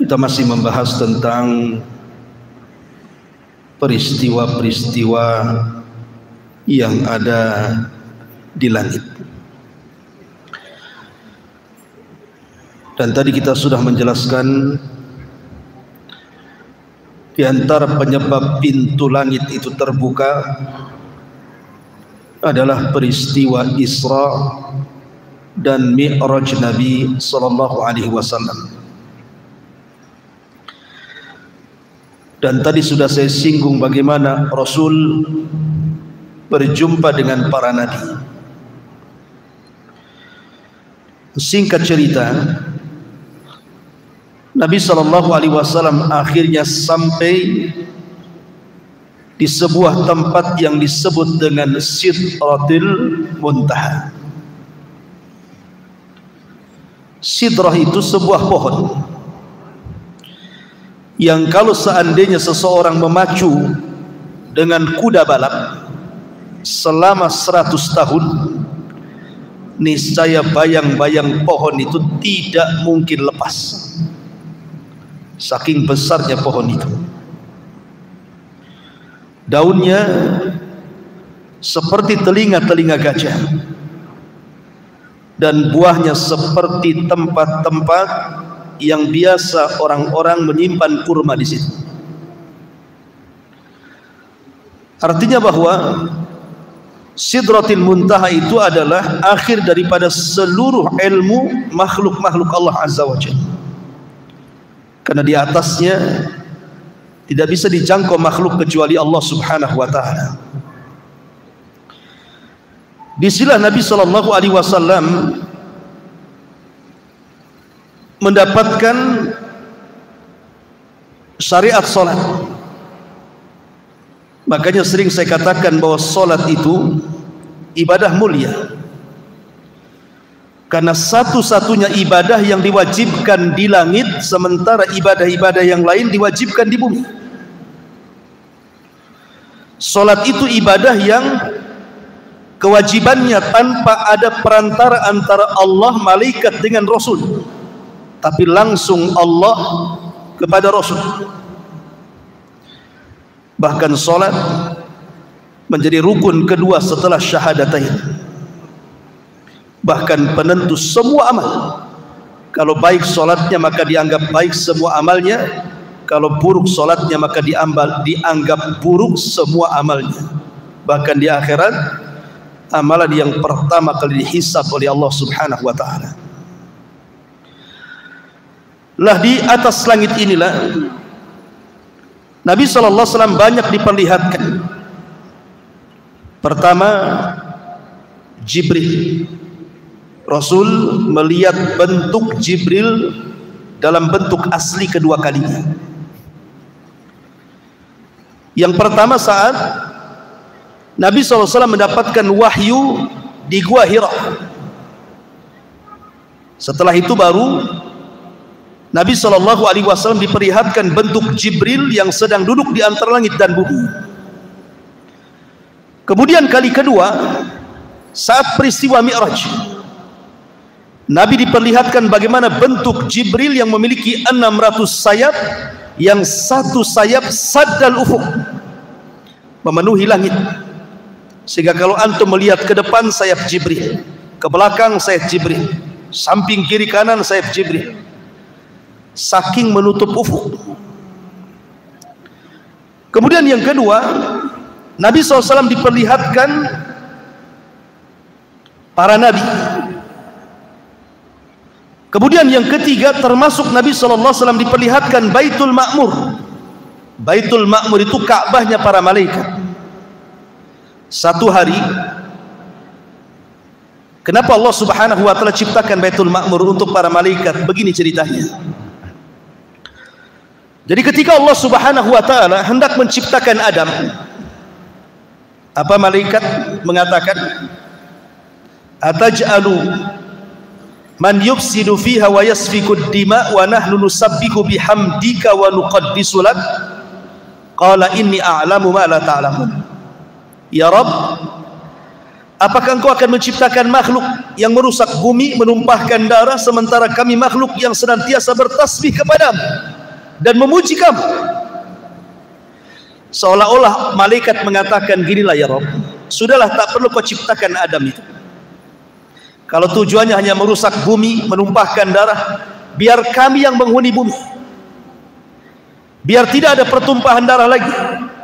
Kita masih membahas tentang peristiwa-peristiwa yang ada di langit. Dan tadi kita sudah menjelaskan di antara penyebab pintu langit itu terbuka adalah peristiwa Isra dan Mi'raj Nabi sallallahu alaihi wasallam. Dan tadi sudah saya singgung bagaimana Rasul berjumpa dengan para nabi. Singkat cerita, Nabi sallallahu alaihi wasallam akhirnya sampai di sebuah tempat yang disebut dengan Sidratil Muntaha. Sidrah itu sebuah pohon yang kalau seandainya seseorang memacu dengan kuda balap selama 100 tahun, niscaya bayang-bayang pohon itu tidak mungkin lepas, saking besarnya pohon itu. Daunnya seperti telinga-telinga gajah dan buahnya seperti tempat-tempat yang biasa orang-orang menyimpan kurma di situ. Artinya bahwa Sidratil Muntaha itu adalah akhir daripada seluruh ilmu makhluk-makhluk Allah Azza wa Jalla. Karena di atasnya tidak bisa dijangkau makhluk kecuali Allah Subhanahu wa taala. Disinilah Nabi sallallahu alaihi wasallam mendapatkan syariat salat. Makanya sering saya katakan bahwa salat itu ibadah mulia, karena satu-satunya ibadah yang diwajibkan di langit, sementara ibadah-ibadah yang lain diwajibkan di bumi. Salat itu ibadah yang kewajibannya tanpa ada perantara antara Allah, malaikat dengan Rasul, tapi langsung Allah kepada Rasul. Bahkan salat menjadi rukun kedua setelah syahadatain, bahkan penentu semua amal. Kalau baik salatnya maka dianggap baik semua amalnya, kalau buruk salatnya maka dianggap buruk semua amalnya. Bahkan di akhirat amalan yang pertama kali dihisab oleh Allah Subhanahu wa taala. Lah di atas langit inilah Nabi sallallahu alaihi wasallam banyak diperlihatkan. Pertama, Jibril. Rasul melihat bentuk Jibril dalam bentuk asli kedua kalinya. Yang pertama saat Nabi sallallahu alaihi wasallam mendapatkan wahyu di Gua Hira. Setelah itu baru Nabi sallallahu alaihi wasallam diperlihatkan bentuk Jibril yang sedang duduk di antara langit dan bumi. Kemudian kali kedua saat peristiwa Mi'raj, Nabi diperlihatkan bagaimana bentuk Jibril yang memiliki 600 sayap, yang satu sayap saddal ufuk, memenuhi langit. Sehingga kalau antum melihat ke depan sayap Jibril, ke belakang sayap Jibril, samping kiri kanan sayap Jibril, saking menutup ufuk. Kemudian yang kedua, Nabi SAW diperlihatkan para nabi. Kemudian yang ketiga, termasuk Nabi SAW diperlihatkan Baitul Ma'mur. Baitul Ma'mur itu Ka'bahnya para malaikat. Satu hari, kenapa Allah Subhanahu wa taala ciptakan Baitul Ma'mur untuk para malaikat? Begini ceritanya. Jadi ketika Allah Subhanahu wa taala hendak menciptakan Adam, apa malaikat mengatakan, ataj'alu man yufsidu fiha wa yasfiku ad-dima wa nahnu nusabbihu bihamdika wa nuqaddisu lak, qala inni a'lamu ma la ta'lamun. Ya Rabb, apakah engkau akan menciptakan makhluk yang merusak bumi, menumpahkan darah, sementara kami makhluk yang senantiasa bertasbih kepadamu? dan memuji kamu. Seolah-olah malaikat mengatakan, ginilah ya Rabb, sudahlah, tak perlu kau ciptakan Adam itu. Kalau tujuannya hanya merusak bumi, menumpahkan darah, biar kami yang menghuni bumi, biar tidak ada pertumpahan darah lagi,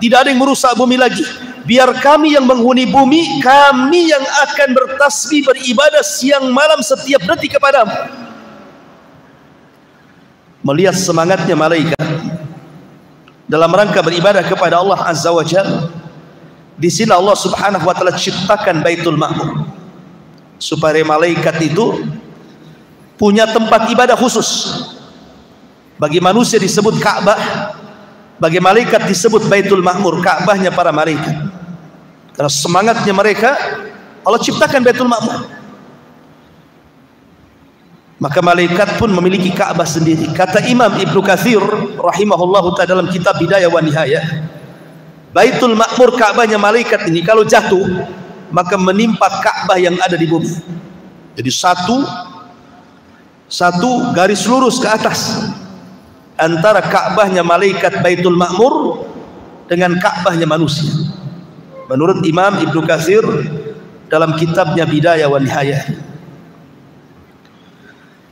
tidak ada yang merusak bumi lagi, biar kami yang menghuni bumi, kami yang akan bertasbih, beribadah siang malam setiap detik kepadamu. Melihat semangatnya malaikat dalam rangka beribadah kepada Allah Azza wa Jalla, di sini Allah Subhanahu wa taala ciptakan Baitul Ma'mur supaya malaikat itu punya tempat ibadah khusus. Bagi manusia disebut Ka'bah, bagi malaikat disebut Baitul Ma'mur, Ka'bahnya para malaikat. Karena semangatnya mereka, Allah ciptakan Baitul Ma'mur. Maka malaikat pun memiliki Ka'bah sendiri. Kata Imam Ibnu Katsir rahimahullahu ta'ala dalam kitab Bidayah wa Nihayah, Baitul Ma'mur, Ka'bahnya malaikat ini, kalau jatuh maka menimpa Ka'bah yang ada di bumi. Jadi satu garis lurus ke atas antara Ka'bahnya malaikat Baitul Ma'mur dengan Ka'bahnya manusia. Menurut Imam Ibnu Katsir dalam kitabnya Bidayah wa Nihayah.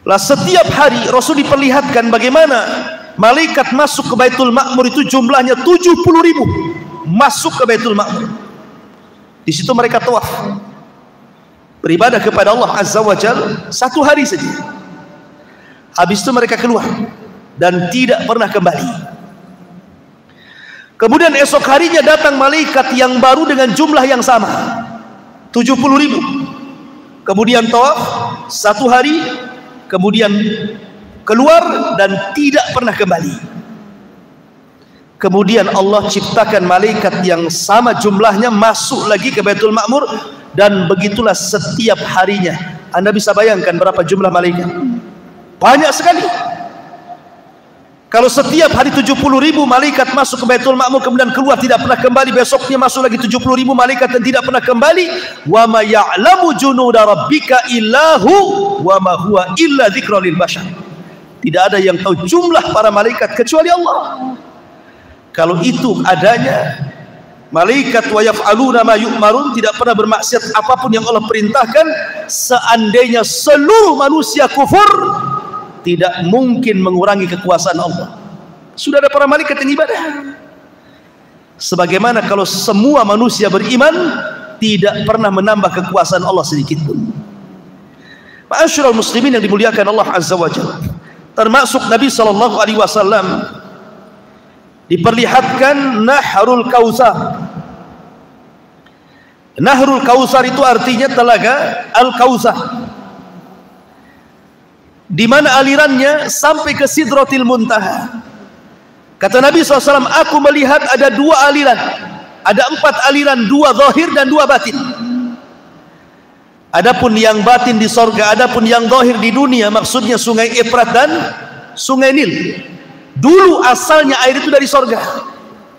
Lah setiap hari Rasul diperlihatkan bagaimana malaikat masuk ke Baitul Ma'mur itu jumlahnya 70.000 masuk ke Baitul Ma'mur. Di situ mereka tawaf, beribadah kepada Allah Azza wa Jalla satu hari saja. Habis itu mereka keluar dan tidak pernah kembali. Kemudian esok harinya datang malaikat yang baru dengan jumlah yang sama, 70.000. Kemudian tawaf satu hari, kemudian keluar dan tidak pernah kembali. Kemudian Allah ciptakan malaikat yang sama jumlahnya masuk lagi ke Baitul Ma'mur, dan begitulah setiap harinya. Anda bisa bayangkan berapa jumlah malaikat? Banyak sekali. Kalau setiap hari 70.000 malaikat masuk ke Baitul Ma'mur kemudian keluar tidak pernah kembali, besoknya masuk lagi 70.000 malaikat dan tidak pernah kembali. Wa ma ya'lamu junuda rabbika illahu wa ma huwa illa dzikra lil bashar. Tidak ada yang tahu jumlah para malaikat kecuali Allah. Kalau itu adanya, malaikat wa yaf'aluna ma yu'marun, tidak pernah bermaksiat apapun yang Allah perintahkan. Seandainya seluruh manusia kufur, tidak mungkin mengurangi kekuasaan Allah. Sudah ada para malaikat yang ibadah. Sebagaimana kalau semua manusia beriman, tidak pernah menambah kekuasaan Allah sedikit pun. Ma'asyiral muslimin yang dimuliakan Allah Azza wa Jalla, termasuk Nabi sallallahu alaihi wasallam diperlihatkan Nahrul Kautsar. Nahrul Kautsar itu artinya telaga Al-Kautsar, di mana alirannya sampai ke Sidratil Muntaha. Kata Nabi SAW, aku melihat ada dua aliran, ada 4 aliran, 2 zahir dan 2 batin. Adapun yang batin di sorga, adapun yang zahir di dunia, maksudnya Sungai Efrat dan Sungai Nil. Dulu asalnya air itu dari sorga,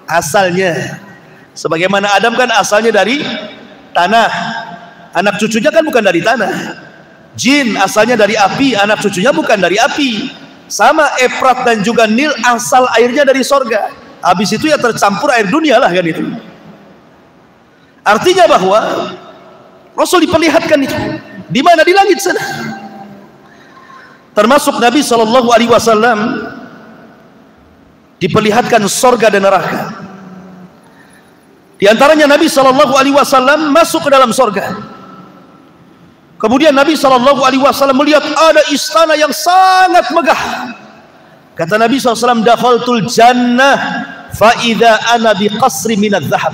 asalnya. Sebagaimana Adam kan asalnya dari tanah, anak cucunya kan bukan dari tanah. Jin asalnya dari api, anak cucunya bukan dari api. Sama Efrat dan juga Nil asal airnya dari sorga. Habis itu ya tercampur air dunia lah kan itu. Artinya bahwa Rasul diperlihatkan itu di mana? Di langit sana. Termasuk Nabi sallallahu alaihi wasallam diperlihatkan sorga dan neraka. Di antaranya Nabi sallallahu alaihi wasallam masuk ke dalam sorga. Kemudian Nabi sallallahu alaihi wasallam melihat ada istana yang sangat megah. Kata Nabi SAW, dakhaltul jannah fa idza ana bi qasri minadz zahab.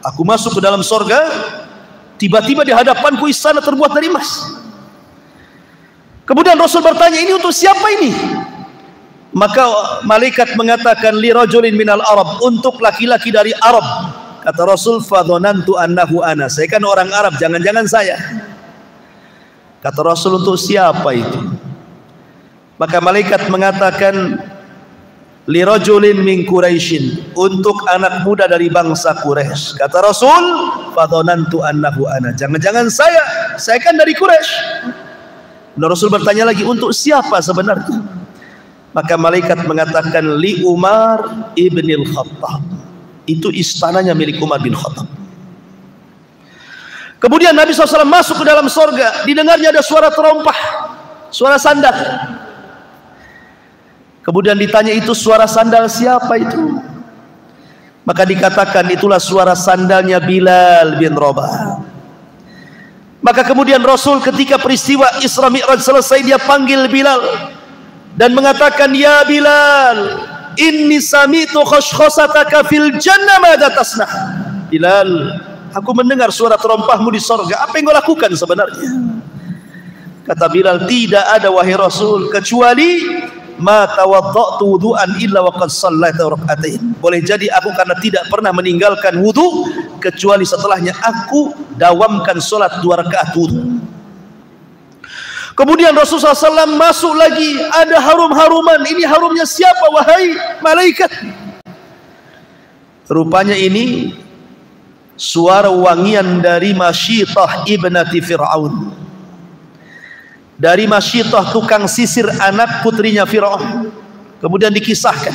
Aku masuk ke dalam sorga, tiba-tiba di hadapanku istana terbuat dari emas. Kemudian Rasul bertanya, ini untuk siapa ini? Maka malaikat mengatakan, li rajulin minal Arab, untuk laki-laki dari Arab. Kata Rasul, fadhanantu annahu ana, saya kan orang Arab, jangan-jangan saya. Kata Rasul, untuk siapa itu? Maka malaikat mengatakan, li rajulin min Quraisyin, untuk anak muda dari bangsa Quraisy. Kata Rasul, fadhanantu annahu ana, jangan-jangan saya kan dari Quraisy. Dan Rasul bertanya lagi, untuk siapa sebenarnya? Maka malaikat mengatakan li Umar ibnil Khattab. Itu istananya milik Umar bin Khattab. Kemudian Nabi SAW masuk ke dalam sorga. Didengarnya ada suara terompah, suara sandal. Kemudian ditanya, itu suara sandal siapa itu? Maka dikatakan itulah suara sandalnya Bilal bin Rabah. Maka kemudian Rasul ketika peristiwa Isra Mi'raj selesai, dia panggil Bilal dan mengatakan, ya Bilal, inni sami'tu khashkhasataka fil jannah madza tasnah. Bilal, aku mendengar suara terompahmu di sorga. Apa yang kau lakukan sebenarnya? Kata Bilal, tidak ada wahai Rasul, kecuali ma tawadda'tu wudu'an illa wa qad shallaitu rak'atain. Boleh jadi aku karena tidak pernah meninggalkan wudu, kecuali setelahnya aku dawamkan solat 2 rakaat wudu. Kemudian Rasulullah SAW masuk lagi, ada harum-haruman. Ini harumnya siapa wahai malaikat? Rupanya ini suara wangian dari Masyitah ibnati Fir'aun. Dari Masyitah, tukang sisir anak putrinya Fir'aun. Kemudian dikisahkan,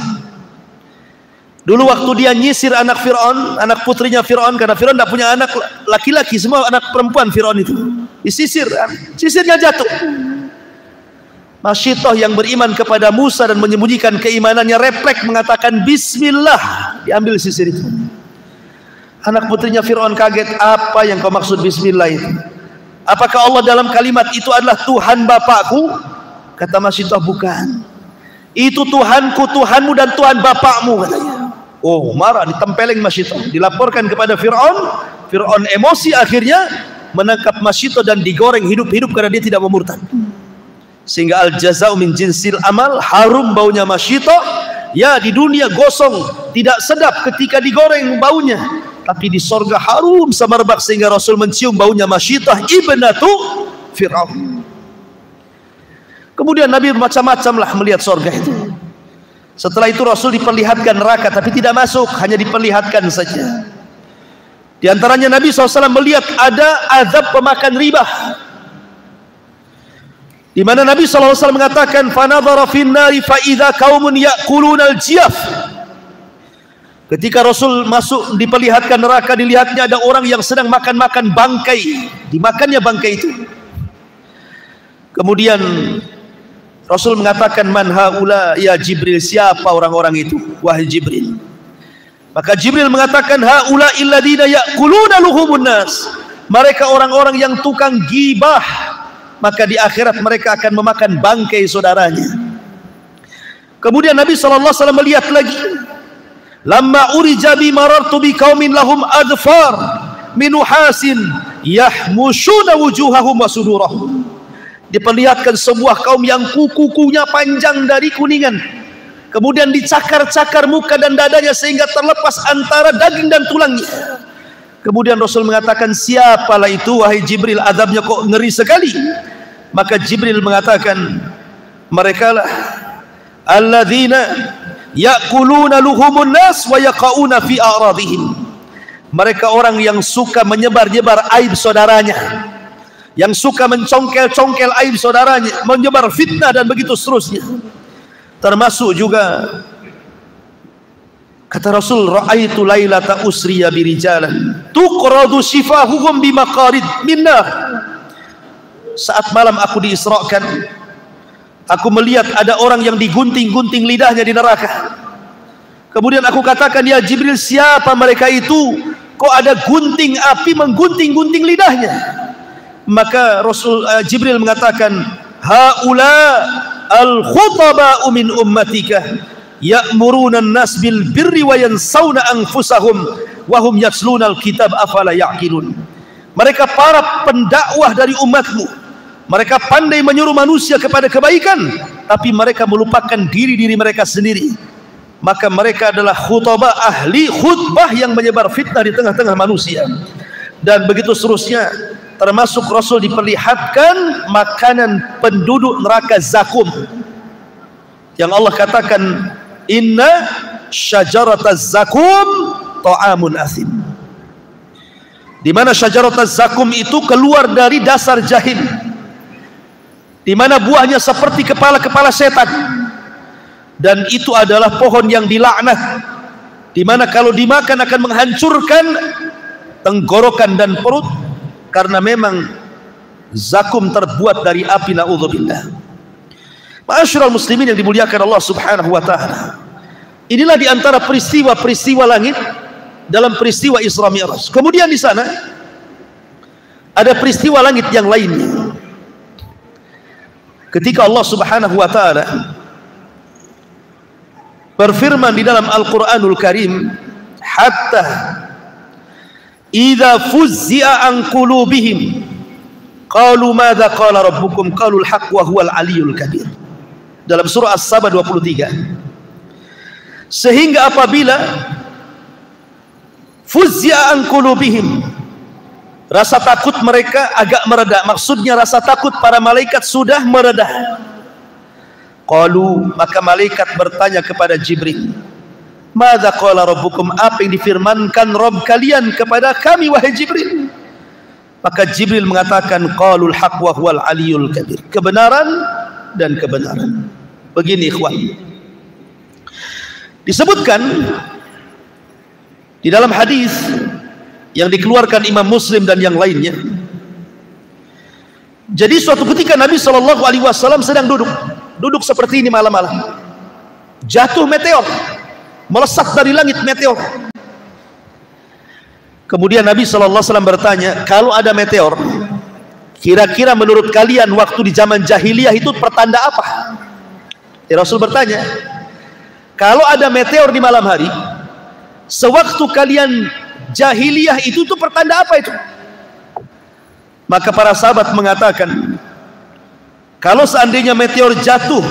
dulu waktu dia nyisir anak Fir'aun, anak putrinya Fir'aun, karena Fir'aun tidak punya anak laki-laki, semua anak perempuan Fir'aun itu disisir, sisirnya jatuh. Masyitah yang beriman kepada Musa dan menyembunyikan keimanannya refleks mengatakan Bismillah, diambil sisir itu. Anak putrinya Fir'aun kaget, apa yang kau maksud Bismillah itu? Apakah Allah dalam kalimat itu adalah Tuhan bapakku? Kata Masyitah, bukan. Itu Tuhanku, Tuhanmu dan Tuhan bapakmu, katanya. Oh, marah, ditempeleng Masyitah, dilaporkan kepada Fir'aun. Fir'aun emosi, akhirnya menangkap Masyitah dan digoreng hidup-hidup karena dia tidak mau murtad. Sehingga al-jaza'u min jinsil amal, harum baunya Masyitah. Ya, di dunia gosong, tidak sedap ketika digoreng baunya, tapi di sorga harum semerbak sehingga Rasul mencium baunya Masyitah ibnatu Fir'aun. Kemudian Nabi macam-macam lah melihat sorga itu. Setelah itu Rasul diperlihatkan neraka, tapi tidak masuk, hanya diperlihatkan saja. Di antaranya Nabi SAW melihat ada azab pemakan riba, di mana Nabi SAW mengatakan, fanadhara fin nari fa idza qaumun ya'kuluna al-jiyaf. Ketika Rasul masuk diperlihatkan neraka, dilihatnya ada orang yang sedang makan-makan bangkai, dimakannya bangkai itu. Kemudian Rasul mengatakan, man haula ya Jibril, siapa orang-orang itu wahai Jibril? Maka Jibril mengatakan, haula illadzina ya'kuluna luhumun nas, mereka orang-orang yang tukang gibah, maka di akhirat mereka akan memakan bangkai saudaranya. Kemudian Nabi SAW melihat lagi, lamma urija bi marartu bi qaumin lahum adfar min nuhasin yahmushuna wujuhahum wa sudurahum. Diperlihatkan sebuah kaum yang kuku-kukunya panjang dari kuningan, kemudian dicakar-cakar muka dan dadanya sehingga terlepas antara daging dan tulangnya. Kemudian Rasul mengatakan, siapalah itu wahai Jibril, azabnya kok ngeri sekali? Maka Jibril mengatakan, merekalah alladzina ya'kuluna luhumun nas wa yaqauna fi a'radihim. Mereka orang yang suka menyebar-nyebar aib saudaranya, yang suka mencongkel-congkel aib saudaranya, menyebar fitnah dan begitu seterusnya. Termasuk juga kata Rasul, ra'aitu lailata usriya birijalan tuqradu shifahuhum bimaqarid minnah. Saat malam aku diisrakan, aku melihat ada orang yang digunting-gunting lidahnya di neraka. Kemudian aku katakan, ya Jibril, siapa mereka itu? Kok ada gunting api menggunting-gunting lidahnya? Maka Jibril mengatakan, haula al-khutaba'u min ummatika ya'muruna an-nas bil birri wa yansawna anfusahum wa hum yatluna al-kitab afala ya'qilun. Mereka para pendakwah dari umatmu. Mereka pandai menyuruh manusia kepada kebaikan, tapi mereka melupakan diri-diri mereka sendiri. Maka mereka adalah khutbah, ahli khutbah yang menyebar fitnah di tengah-tengah manusia. Dan begitu seterusnya. Termasuk Rasul diperlihatkan makanan penduduk neraka zakum, yang Allah katakan, inna syajarataz zakum ta'amun asim. Di mana syajarataz zakum itu keluar dari dasar jahim, di mana buahnya seperti kepala-kepala setan. dan itu adalah pohon yang dilaknat, di mana kalau dimakan akan menghancurkan tenggorokan dan perut, karena memang zakum terbuat dari api, na'udzubillah. Ma'asyiral muslimin yang dimuliakan Allah Subhanahu wa taala, inilah di antara peristiwa-peristiwa langit dalam peristiwa Isra Mi'raj. Kemudian di sana ada peristiwa langit yang lainnya, ketika Allah Subhanahu wa taala berfirman di dalam Al-Qur'anul Karim, hatta idza fuzzi'a an qulubihim qalu madza qala rabbukum qalu al-haqq wa huwal aliyyul kabir. Dalam surah As-Saba 23. Sehingga apabila fuzzi'a an qulubihim, rasa takut mereka agak mereda, maksudnya rasa takut para malaikat sudah mereda. Qalu, maka malaikat bertanya kepada Jibril, madza qala rabbukum, apa yang difirmankan Rabb kalian kepada kami wahai Jibril? Maka Jibril mengatakan, qalul haqq wa huwal aliyyul kabir, kebenaran dan kebenaran. Begini ikhwan, disebutkan di dalam hadis yang dikeluarkan Imam Muslim dan yang lainnya. Jadi suatu ketika Nabi SAW sedang duduk seperti ini malam-malam, jatuh meteor, melesat dari langit meteor. Kemudian Nabi SAW bertanya, kalau ada meteor, kira-kira menurut kalian waktu di zaman jahiliyah itu pertanda apa? Rasul bertanya, kalau ada meteor di malam hari, sewaktu kalian jahiliyah itu tuh pertanda apa itu? Maka para sahabat mengatakan, kalau seandainya meteor jatuh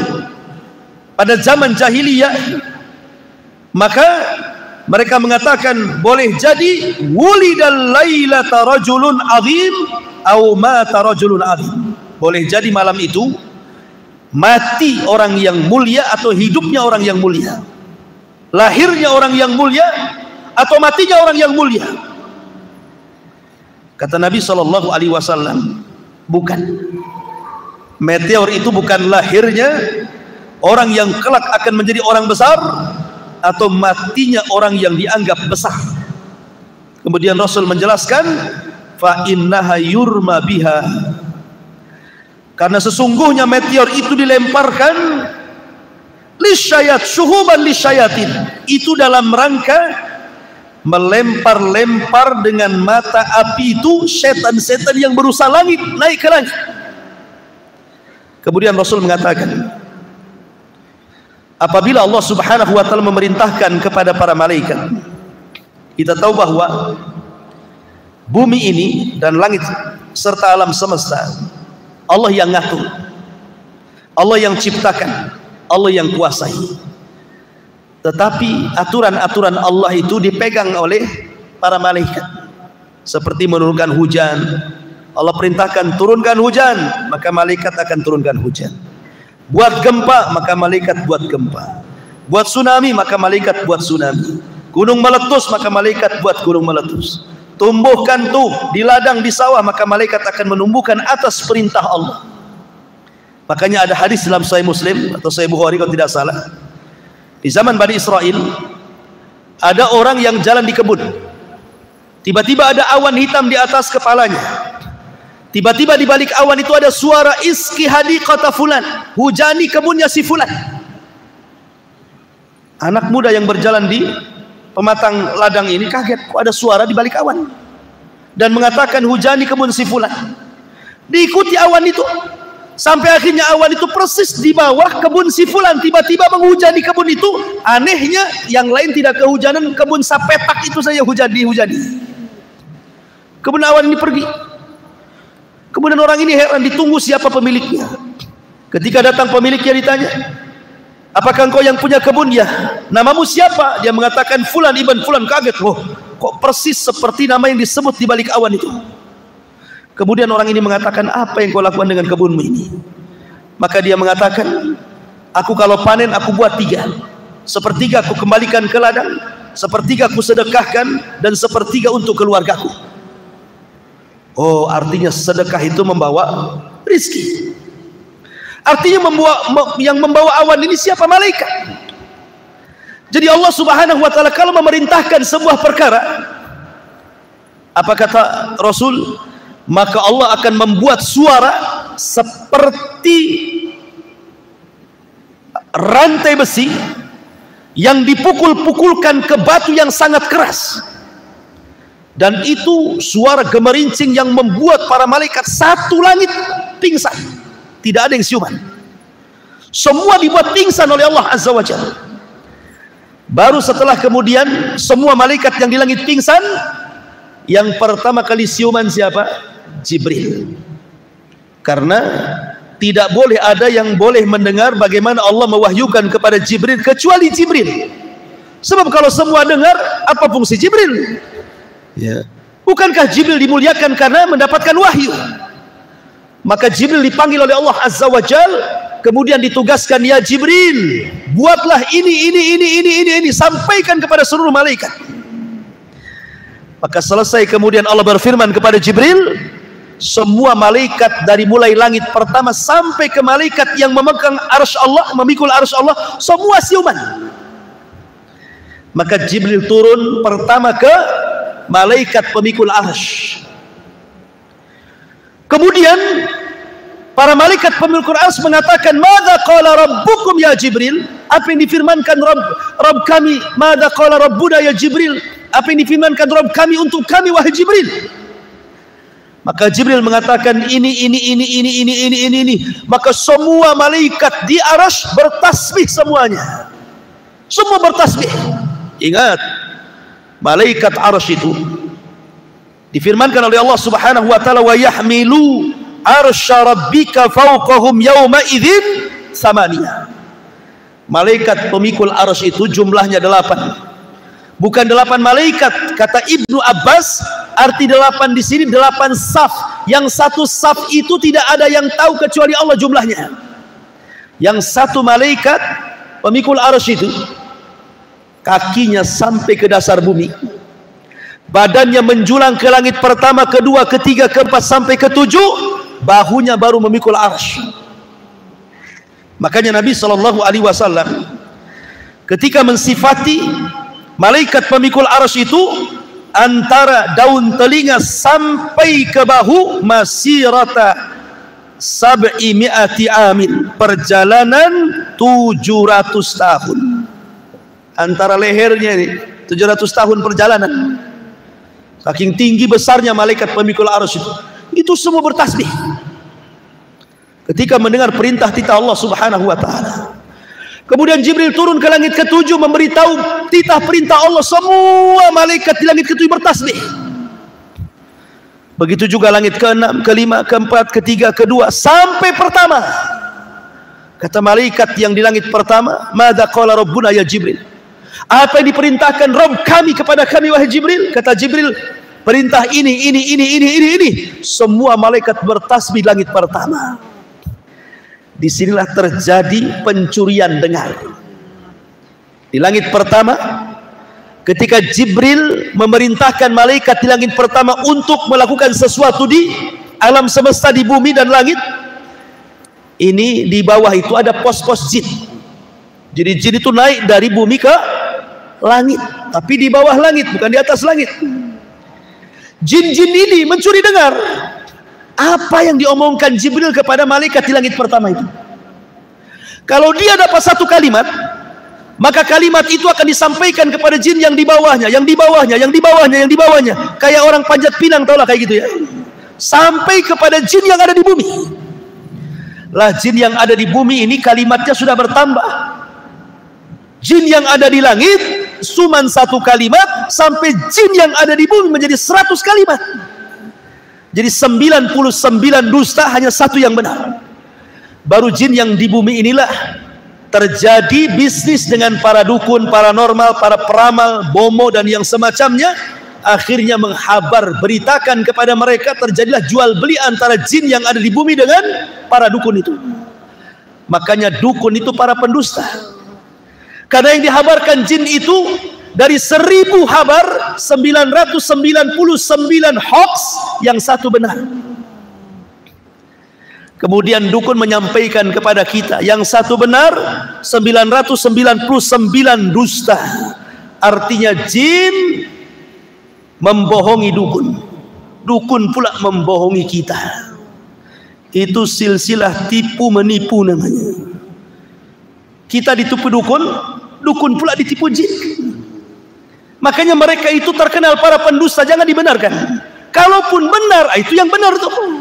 pada zaman jahiliyah, maka mereka mengatakan boleh jadi wulidal lailata rajulun azim au mata rajulun azim. Boleh jadi malam itu mati orang yang mulia atau hidupnya orang yang mulia, lahirnya orang yang mulia atau matinya orang yang mulia. Kata Nabi SAW, bukan. Meteor itu bukan lahirnya orang yang kelak akan menjadi orang besar atau matinya orang yang dianggap besar. Kemudian Rasul menjelaskan, fa innaha yurma biha, karena sesungguhnya meteor itu dilemparkan lisyayat, syuhuban lisyayatin, itu dalam rangka melempar-lempar dengan mata api itu setan-setan yang berusaha langit, naik ke langit. Kemudian Rasul mengatakan, apabila Allah Subhanahu wa taala memerintahkan kepada para malaikat, kita tahu bahwa bumi ini dan langit serta alam semesta Allah yang ngatur, Allah yang ciptakan, Allah yang kuasai. Tetapi aturan-aturan Allah itu dipegang oleh para malaikat, seperti menurunkan hujan. Allah perintahkan turunkan hujan, maka malaikat akan turunkan hujan. Buat gempa, maka malaikat buat gempa. Buat tsunami, maka malaikat buat tsunami. Gunung meletus, maka malaikat buat gunung meletus. Tumbuhkan tuh di ladang, di sawah, maka malaikat akan menumbuhkan atas perintah Allah. Makanya ada hadis dalam Sahih Muslim atau Sahih Bukhari kalau tidak salah, di zaman Bani Israel ada orang yang jalan di kebun, tiba-tiba ada awan hitam di atas kepalanya. Tiba-tiba di balik awan itu ada suara iski hadiqata fulan, hujani kebunnya si fulan. Anak muda yang berjalan di pematang ladang ini kaget, kok ada suara di balik awan, dan mengatakan hujani kebun si fulan. Diikuti awan itu sampai akhirnya awan itu persis di bawah kebun si fulan, tiba-tiba menghujani kebun itu. Anehnya yang lain tidak kehujanan, kebun sapetak itu saja dihujani. Kemudian awan ini pergi. Kemudian orang ini heran, ditunggu siapa pemiliknya. Ketika datang pemiliknya ditanya, apakah engkau yang punya kebun? Ya. Namamu siapa? Dia mengatakan fulan ibn fulan. Kaget, loh kok persis seperti nama yang disebut di balik awan itu. Kemudian orang ini mengatakan, apa yang kau lakukan dengan kebunmu ini? Maka dia mengatakan, aku kalau panen aku buat 3. Sepertiga aku kembalikan ke ladang, sepertiga aku sedekahkan, dan sepertiga untuk keluargaku. Oh, artinya sedekah itu membawa rizki. Artinya yang membawa awan ini siapa? Malaikat. Jadi Allah Subhanahu wa taala kalau memerintahkan sebuah perkara, apa kata Rasul? Maka Allah akan membuat suara seperti rantai besi yang dipukul-pukulkan ke batu yang sangat keras. Dan itu suara gemerincing yang membuat para malaikat satu langit pingsan. Tidak ada yang siuman. Semua dibuat pingsan oleh Allah Azza wa Jalla. Baru setelah kemudian semua malaikat yang di langit pingsan, yang pertama kali siuman siapa? Jibril. Karena tidak boleh ada yang boleh mendengar bagaimana Allah mewahyukan kepada Jibril kecuali Jibril. Sebab kalau semua dengar, apa fungsi Jibril? Ya. Bukankah Jibril dimuliakan karena mendapatkan wahyu? Maka Jibril dipanggil oleh Allah Azza wa Jal, kemudian ditugaskan, ya Jibril, buatlah ini, sampaikan kepada seluruh malaikat. Maka selesai kemudian Allah berfirman kepada Jibril, semua malaikat dari mulai langit pertama sampai ke malaikat yang memegang arsy Allah, memikul arsy Allah, semua siuman. Maka Jibril turun pertama ke malaikat pemikul arsy. Kemudian para malaikat pemikul arsy mengatakan, "Madza qala rabbukum ya Jibril?" Apa yang difirmankan Rabb kami? "Madza qala rabbuna ya Jibril?" Apa yang difirmankan Rabb kami untuk kami wahai Jibril? Maka Jibril mengatakan ini. Maka semua malaikat di arsy bertasbih semuanya. Semua bertasbih. Ingat, malaikat arsy itu difirmankan oleh Allah Subhanahu wa taala, wa yahmilu arsya rabbika fawqahum yawma idzin samaniyah. Malaikat pemikul arsy itu jumlahnya 8. Bukan 8 malaikat, kata Ibnu Abbas, arti 8 di sini 8 saf. Yang satu saf itu tidak ada yang tahu kecuali Allah jumlahnya. Yang satu malaikat pemikul arsy itu kakinya sampai ke dasar bumi, badannya menjulang ke langit pertama, kedua, ketiga, keempat sampai ketujuh, bahunya baru memikul arsy. Makanya Nabi SAW ketika mensifati malaikat pemikul arsy itu, antara daun telinga sampai ke bahu masirata 700 amin, perjalanan 700 tahun. Antara lehernya ini 700 tahun perjalanan. Saking tinggi besarnya malaikat pemikul arsy itu semua bertasbih ketika mendengar perintah titah Allah Subhanahu wa taala. Kemudian Jibril turun ke langit ke-7 memberitahu titah perintah Allah, semua malaikat di langit ke-7 bertasbih. Begitu juga langit ke-6, ke-5, ke-4, ke-3, ke-2 sampai pertama. Kata malaikat yang di langit pertama, "Madza qala rabbuna ya Jibril?" Apa yang diperintahkan Rabb kami kepada kami wahai Jibril? Kata Jibril, perintah ini. Semua malaikat bertasbih langit pertama. Disinilah terjadi pencurian dengar. Di langit pertama, ketika Jibril memerintahkan malaikat di langit pertama untuk melakukan sesuatu di alam semesta, di bumi dan langit, ini di bawah itu ada pos-pos jin. Jadi jin itu naik dari bumi ke langit, tapi di bawah langit, bukan di atas langit. Jin-jin ini mencuri dengar apa yang diomongkan Jibril kepada malaikat di langit pertama itu. Kalau dia dapat satu kalimat, maka kalimat itu akan disampaikan kepada jin yang di bawahnya, yang di bawahnya, yang di bawahnya, yang di bawahnya. Kayak orang panjat pinang, taulah kayak gitu ya. Sampai kepada jin yang ada di bumi. Lah jin yang ada di bumi ini kalimatnya sudah bertambah. Jin yang ada di langit cuman satu kalimat, sampai jin yang ada di bumi menjadi 100 kalimat. Jadi 99 dusta, hanya satu yang benar. Baru jin yang di bumi inilah terjadi bisnis dengan para dukun, paranormal, para peramal, bomo dan yang semacamnya. Akhirnya menghabar, beritakan kepada mereka, terjadilah jual beli antara jin yang ada di bumi dengan para dukun itu. Makanya dukun itu para pendusta. Karena yang dihabarkan jin itu dari 1000 habar, 999 hoax, yang satu benar. Kemudian dukun menyampaikan kepada kita yang satu benar, 999 dusta. Artinya jin membohongi dukun, dukun pula membohongi kita. Itu silsilah tipu menipu namanya. Kita ditipu dukun, dukun pula ditipu jin. Makanya mereka itu terkenal para pendusta, jangan dibenarkan. Kalaupun benar, itu yang benar tuh.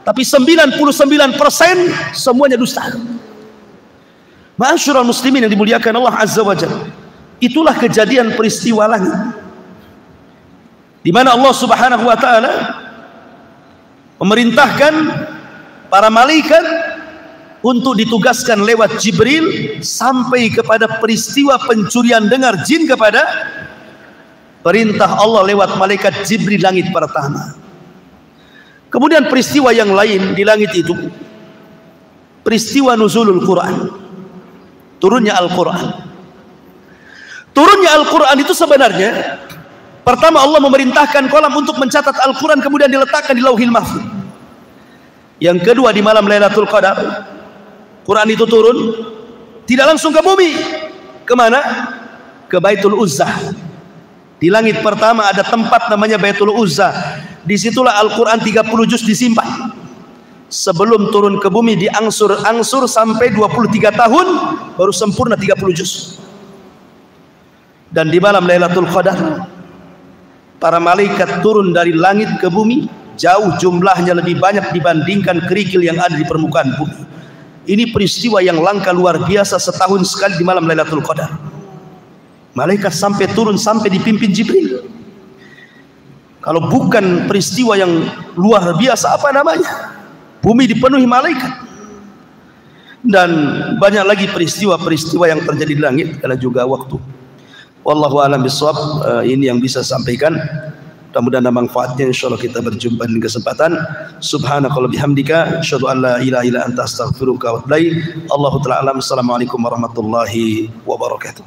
Tapi 99% semuanya dusta. Ma'asyiral muslimin yang dimuliakan Allah Azza wa Jalla. Itulah kejadian peristiwa langit, di mana Allah Subhanahu wa taala memerintahkan para malaikat untuk ditugaskan lewat Jibril sampai kepada peristiwa pencurian dengar jin kepada perintah Allah lewat malaikat Jibril langit pertama. Kemudian peristiwa yang lain di langit itu, peristiwa nuzulul Quran, turunnya Al-Quran. Turunnya Al-Quran itu sebenarnya pertama Allah memerintahkan kolam untuk mencatat Al-Quran, kemudian diletakkan di Lauhil Mahfuz. Yang kedua, di malam Lailatul Qadar Quran itu turun, tidak langsung ke bumi. Kemana? Ke Baitul Uzzah. Di langit pertama ada tempat namanya Baitul Uzzah. Disitulah Al-Quran 30 juz disimpan. Sebelum turun ke bumi diangsur-angsur sampai 23 tahun baru sempurna 30 juz. Dan di malam Lailatul Qadar para malaikat turun dari langit ke bumi, jauh jumlahnya lebih banyak dibandingkan kerikil yang ada di permukaan bumi. Ini peristiwa yang langka luar biasa, setahun sekali di malam Lailatul Qadar. Malaikat sampai turun, sampai dipimpin Jibril. Kalau bukan peristiwa yang luar biasa, apa namanya? Bumi dipenuhi malaikat. Dan banyak lagi peristiwa-peristiwa yang terjadi di langit, ada juga waktu. Wallahu a'lam bishawab. Ini yang bisa sampaikan. Mudah-mudahan ada manfaatnya. Insyaallah kita berjumpa di kesempatan. Subhanakallah bihamdika asyhadu an la ilaha illa anta astaghfiruka wa atubu ilaik. Allahu ta'ala alam. Assalamualaikum warahmatullahi wabarakatuh.